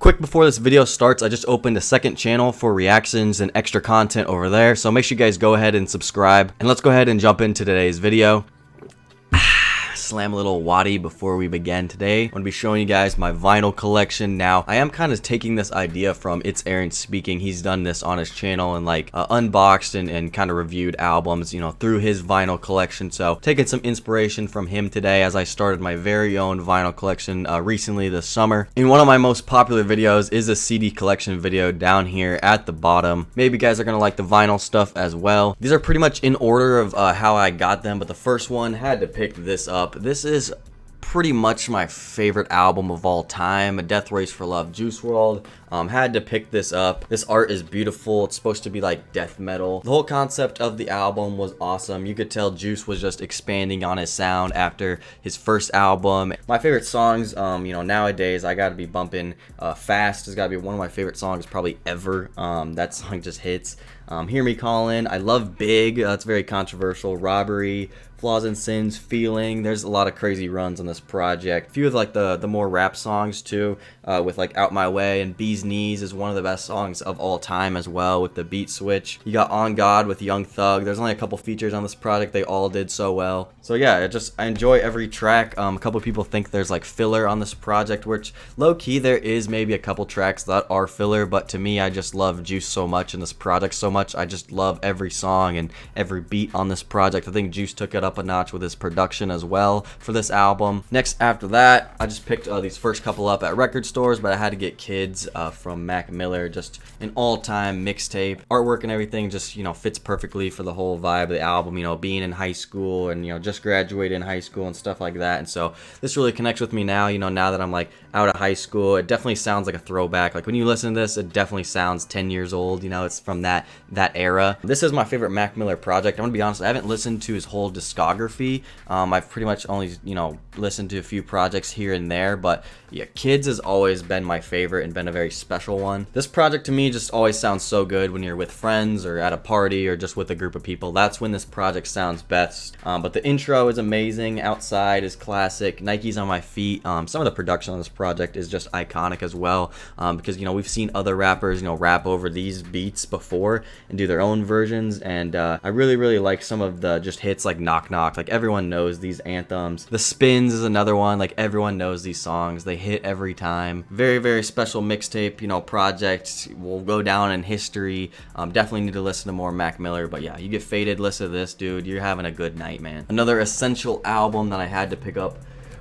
Quick before this video starts, I just opened a second channel for reactions and extra content over there, so make sure you guys go ahead and subscribe. And let's go ahead and jump into today's video. Slam a little Yachty before we begin today. I'm going to be showing you guys my vinyl collection. Now, I am kind of taking this idea from It's Aaron Speaking. He's done this on his channel and like unboxed and kind of reviewed albums, you know, through his vinyl collection. So taking some inspiration from him today as I started my very own vinyl collection recently this summer. And one of my most popular videos is a CD collection video down here at the bottom. Maybe you guys are going to like the vinyl stuff as well. These are pretty much in order of how I got them, but the first one had to pick this up. This is pretty much my favorite album of all time, A Death Race for Love, Juice WRLD. Had to pick this up. This art is beautiful. It's supposed to be like death metal. The whole concept of the album was awesome. You could tell Juice was just expanding on his sound after his first album. My favorite songs, you know, nowadays I gotta be bumping Fast. Has gotta be one of my favorite songs probably ever. That song just hits. Hear Me Calling. I love Big. That's very controversial. Robbery, Flaws and Sins, Feeling. There's a lot of crazy runs on this project. A few of like the more rap songs too, with like Out My Way and Bee's Knees is one of the best songs of all time as well with the beat switch. You got On God with Young Thug. There's only a couple features on this project. They all did so well. So yeah, I enjoy every track. A couple people think there's like filler on this project, which low key there is maybe a couple tracks that are filler, but to me I just love Juice so much and this project so much. I just love every song and every beat on this project. I think Juice took it up a notch with his production as well for this album. Next after that, I just picked these first couple up at record stores, but I had to get Kids from Mac Miller. Just an all-time mixtape. Artwork and everything just, you know, fits perfectly for the whole vibe of the album, you know, being in high school and, you know, just graduated in high school and stuff like that. And so this really connects with me now, you know, now that I'm like out of high school. It definitely sounds like a throwback. Like when you listen to this, it definitely sounds 10 years old, you know, it's from that era. This is my favorite Mac Miller project. I'm gonna be honest, I haven't listened to his whole discography. I've pretty much only, you know, listened to a few projects here and there, but yeah, Kids has always been my favorite and been a very special one. This project to me just always sounds so good when you're with friends or at a party or just with a group of people. That's when this project sounds best. But the intro is amazing. Outside is classic. Nike's on My Feet. Some of the production on this project is just iconic as well, because, you know, we've seen other rappers, you know, rap over these beats before and do their own versions, and I really like some of the just hits like Knock Knock. Like everyone knows these anthems. The Spins is another one. Like everyone knows these songs. They hit every time. Very special mixtape, you know, project. Will go down in history. Definitely need to listen to more Mac Miller, but yeah, you get faded, listen to this, dude. You're having a good night, man. Another essential album that I had to pick up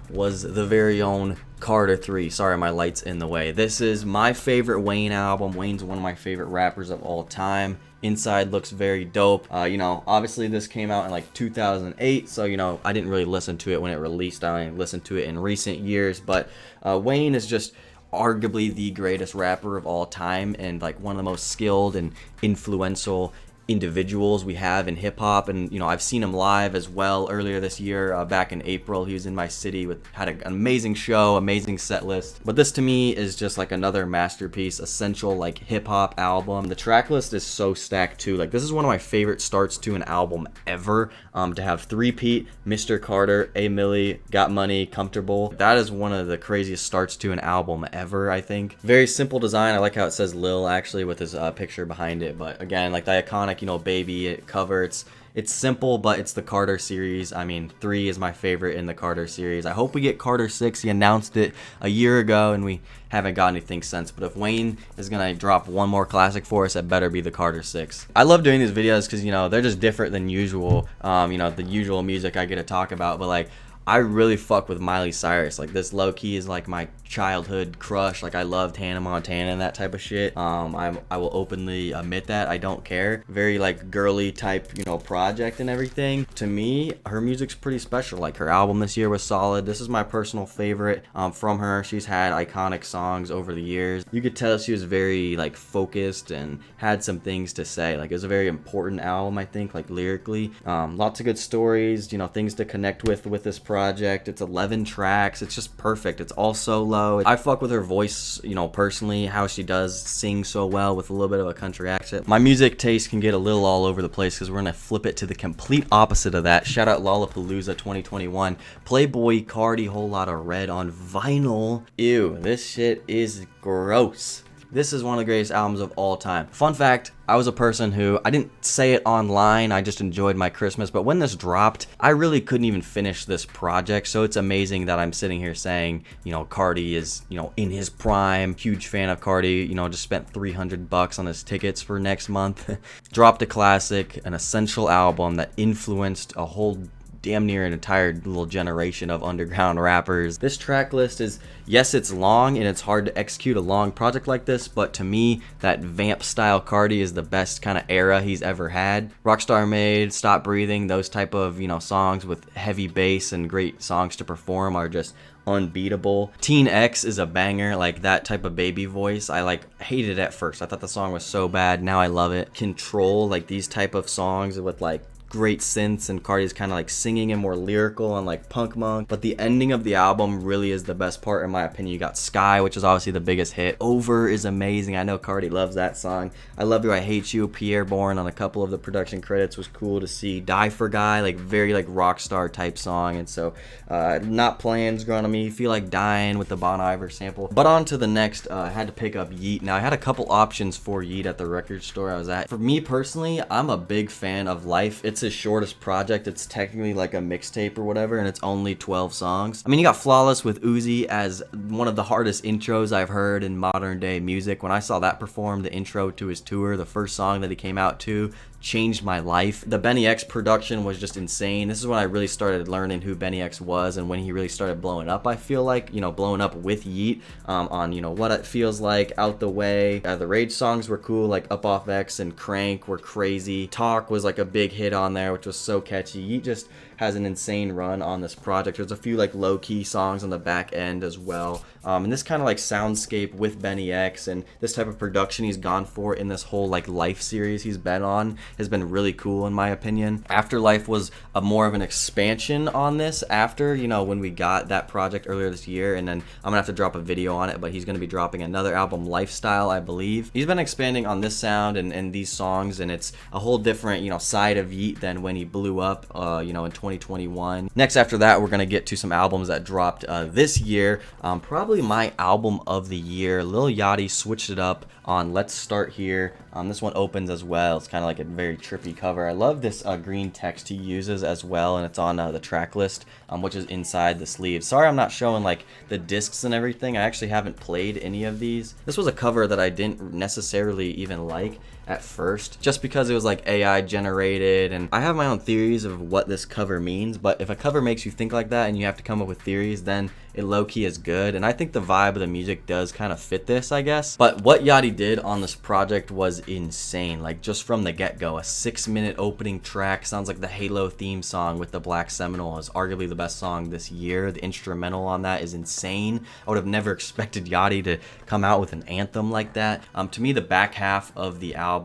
was the very own Carter 3. Sorry, my light's in the way. This is my favorite Wayne album. Wayne's one of my favorite rappers of all time. Inside looks very dope. You know, obviously this came out in like 2008, so, you know, I didn't really listen to it when it released. I only listened to it in recent years, but Wayne is just arguably the greatest rapper of all time and like one of the most skilled and influential individuals we have in hip-hop. And, you know, I've seen him live as well earlier this year. Back in April, he was in my city had an amazing show, amazing set list. But this to me is just like another masterpiece, essential like hip-hop album. The track list is so stacked too. Like this is one of my favorite starts to an album ever. To have Three-Peat, Mr. Carter, A Millie, Got Money, Comfortable. That is one of the craziest starts to an album ever, I think. Very simple design. I like how it says Lil actually with his picture behind it. But again, like the iconic, you know, baby cover. It's simple, but it's the Carter series. I mean, 3 is my favorite in the Carter series. I hope we get Carter 6. He announced it a year ago and we haven't got anything since. But if Wayne is gonna drop one more classic for us, it better be the Carter 6. I love doing these videos because, you know, they're just different than usual. You know, the usual music I get to talk about, but like I really fuck with Miley Cyrus. Like this low key is like my childhood crush. Like I loved Hannah Montana and that type of shit. I will openly admit that. I don't care. Very like girly type, you know, project and everything. To me, her music's pretty special. Like her album this year was solid. This is my personal favorite from her. She's had iconic songs over the years. You could tell she was very like focused and had some things to say. Like it was a very important album, I think, like lyrically. Lots of good stories, you know, things to connect with this project. project. It's 11 tracks. It's just perfect. It's all solo. I fuck with her voice, you know, personally, how she does sing so well with a little bit of a country accent. My music taste can get a little all over the place because we're going to flip it to the complete opposite of that. Shout out Lollapalooza 2021. Playboi Carti, Whole Lot of Red on vinyl. Ew, this shit is gross. This is one of the greatest albums of all time. Fun fact, I was a person who, I didn't say it online, I just enjoyed my Christmas, but when this dropped, I really couldn't even finish this project, so it's amazing that I'm sitting here saying, you know, Carti is, you know, in his prime. Huge fan of Carti, you know, just spent $300 on his tickets for next month. Dropped a classic, an essential album that influenced a whole damn near an entire little generation of underground rappers. This track list is, yes, it's long and it's hard to execute a long project like this, but to me, that vamp style Carti is the best kind of era he's ever had. Rockstar Made, Stop Breathing, those type of, you know, songs with heavy bass and great songs to perform are just unbeatable. Teen X is a banger, like that type of baby voice. I like hated it at first. I thought the song was so bad. Now I love it. Control, like these type of songs with like great synths, and Carti's kind of like singing and more lyrical and like punk monk. But the ending of the album really is the best part in my opinion. You got Sky, which is obviously the biggest hit. Over is amazing. I know Carti loves that song. I Love You, I Hate You, Pierre Bourne on a couple of the production credits was cool to see. Die for Guy, like very like rock star type song. And so Not Playing's growing on me. Feel Like Dying with the Bon Iver sample. But on to the next, I had to pick up Yeet. Now I had a couple options for Yeet at the record store I was at. For me personally, I'm a big fan of Life. It's his shortest project. It's technically like a mixtape or whatever, and it's only 12 songs. I mean, you got Flawless with Uzi as one of the hardest intros I've heard in modern day music. When I saw that perform the intro to his tour, the first song that he came out to changed my life. The Benny X production was just insane. This is when I really started learning who Benny X was and when he really started blowing up. I feel like, you know, blowing up with Yeet on, you know, What It Feels Like, Out the Way. The Rage songs were cool, like Up Off X and Crank were crazy. Talk was like a big hit on there, which was so catchy. Yeet just has an insane run on this project. There's a few like low-key songs on the back end as well. And this kind of like soundscape with Benny X and this type of production he's gone for in this whole like Life series he's been on has been really cool in my opinion. Afterlife was a more of an expansion on this after, you know, when we got that project earlier this year, and then I'm gonna have to drop a video on it, but he's gonna be dropping another album, Lifestyle, I believe. He's been expanding on this sound and these songs, and it's a whole different, you know, side of Yeet than when he blew up, you know, in 2021. Next after that, we're gonna get to some albums that dropped this year. Probably my album of the year. Lil Yachty switched it up on Let's Start Here. This one opens as well. It's kind of like a very trippy cover. I love this green text he uses as well, and it's on the track list, which is inside the sleeve. Sorry I'm not showing like the discs and everything. I actually haven't played any of these. This was a cover that I didn't necessarily even like at first, just because it was like AI generated, and I have my own theories of what this cover means, but if a cover makes you think like that and you have to come up with theories, then it low-key is good, and I think the vibe of the music does kind of fit this, I guess. But what Yachty did on this project was insane, like just from the get-go. A 6-minute opening track, sounds like the Halo theme song with the Black Seminole, is arguably the best song this year. The instrumental on that is insane. I would have never expected Yachty to come out with an anthem like that. To me, the back half of the album,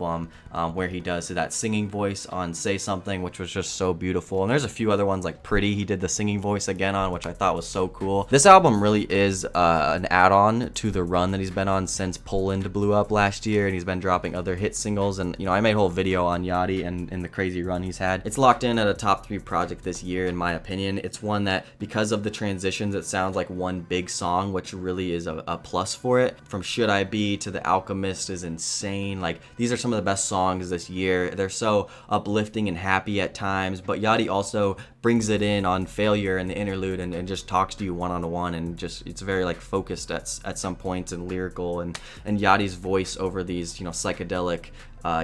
where he does that singing voice on Say Something, which was just so beautiful, and there's a few other ones like Pretty he did the singing voice again on, which I thought was so cool. This album really is an add-on to the run that he's been on since Poland blew up last year, and he's been dropping other hit singles, and you know, I made a whole video on Yachty and the crazy run he's had. It's locked in at a top 3 project this year in my opinion. It's one that, because of the transitions, it sounds like one big song, which really is a plus for it. From Should I Be to The Alchemist is insane. Like, these are some of the best songs this year. They're so uplifting and happy at times, but Yachty also brings it in on Failure and the interlude and just talks to you one-on-one, and just, it's very like focused at some points and lyrical, and Yachty's voice over these, you know, psychedelic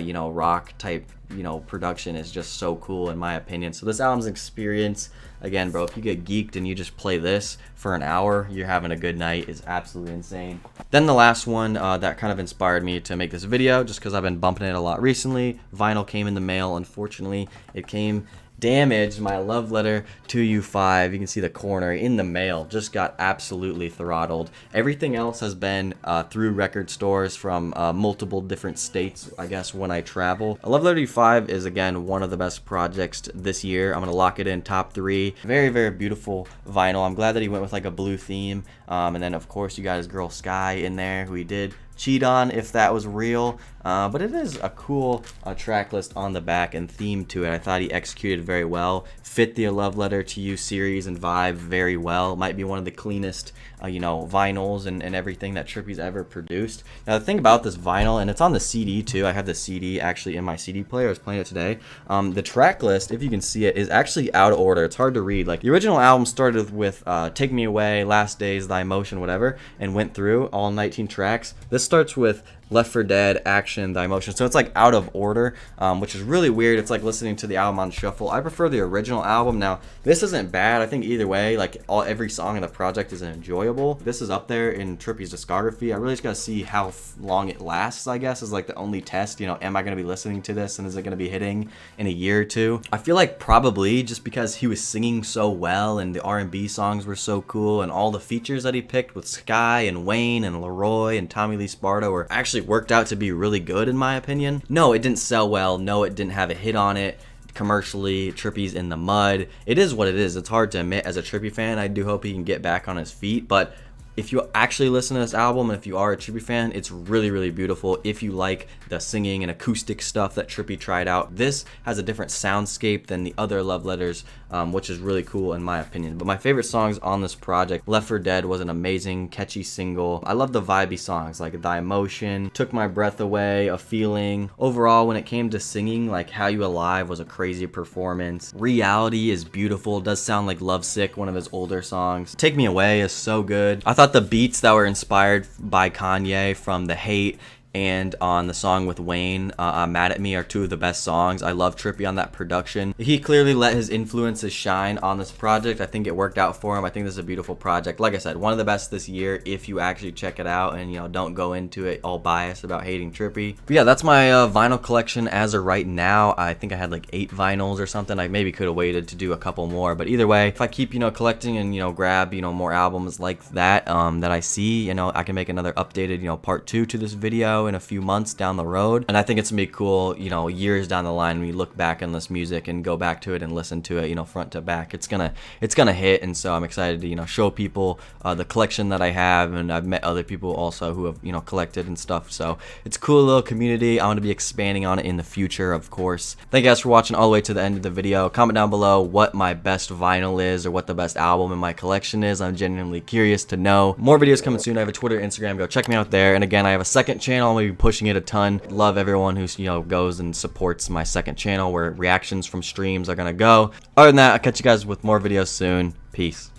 you know, rock type, you know, production is just so cool in my opinion. So this album's experience, again, bro, if you get geeked and you just play this for an hour, you're having a good night. It's absolutely insane. Then the last one that kind of inspired me to make this video, just because I've been bumping it a lot recently. Vinyl came in the mail, unfortunately. It came Damaged, my love letter to you 5. You can see the corner in the mail. Just got absolutely throttled. Everything else has been through record stores from multiple different states, I guess, when I travel. A love letter to you 5 is, again, one of the best projects this year. I'm going to lock it in top 3. Very, very beautiful vinyl. I'm glad that he went with like a blue theme. And then, of course, you got his girl Sky in there, who he did cheat on, if that was real. But it is a cool track list on the back and theme to it. I thought he executed very well. Fit the Love Letter to You series and vibe very well. Might be one of the cleanest, vinyls and everything that Trippie's ever produced. Now, the thing about this vinyl, and it's on the CD too. I have the CD actually in my CD player. I was playing it today. The track list, if you can see it, is actually out of order. It's hard to read. Like, the original album started with Take Me Away, Last Days, Thy Emotion, whatever, and went through all 19 tracks. This starts with Left 4 Dead, Action, Thy Emotion. So it's like out of order, which is really weird. It's like listening to the album on shuffle. I prefer the original album. Now, this isn't bad. I think either way, like every song in the project is enjoyable. This is up there in Trippie's discography. I really just gotta see how long it lasts, I guess, is like the only test. Am I gonna be listening to this and is it gonna be hitting in a year or two? I feel like probably, just because he was singing so well and the R&B songs were so cool and all the features that he picked with Sky and Wayne and Leroy and Tommy Lee Sparta were actually worked out to be really good, in my opinion. No, it didn't sell well. No, it didn't have a hit on it commercially. Trippie's in the mud. It is what it is. It's hard to admit. As a Trippie fan, I do hope he can get back on his feet, but if you actually listen to this album, and if you are a Trippie fan, it's really, really beautiful. If you like the singing and acoustic stuff that Trippie tried out, this has a different soundscape than the other love letters, which is really cool in my opinion. But my favorite songs on this project, Left 4 Dead was an amazing, catchy single. I love the vibey songs like Thy Emotion, Took My Breath Away, A Feeling. Overall, when it came to singing, like How You Alive was a crazy performance. Reality is beautiful. It does sound like Lovesick, one of his older songs. Take Me Away is so good. I thought the beats that were inspired by Kanye from The Hate and on the song with Wayne, Mad at Me, are two of the best songs. I love Trippie on that production. He clearly let his influences shine on this project. I think it worked out for him. I think this is a beautiful project. Like I said, one of the best this year if you actually check it out and don't go into it all biased about hating Trippie. But yeah, that's my vinyl collection as of right now. I think I had like 8 vinyls or something. I maybe could have waited to do a couple more, but either way, if I keep collecting and grab more albums like that that I see, I can make another updated part 2 to this video in a few months down the road. And I think it's gonna be cool, years down the line when you look back on this music and go back to it and listen to it, front to back. It's gonna hit, and so I'm excited to show people the collection that I have, and I've met other people also who have collected and stuff. So it's a cool little community. I want to be expanding on it in the future, of course. Thank you guys for watching all the way to the end of the video. Comment down below what my best vinyl is or what the best album in my collection is. I'm genuinely curious to know. More videos coming soon. I have a Twitter, Instagram. Go check me out there. And again, I have a second channel. I'm gonna be pushing it a ton. Love everyone who's goes and supports my second channel where reactions from streams are gonna go. Other than that, I'll catch you guys with more videos soon. Peace.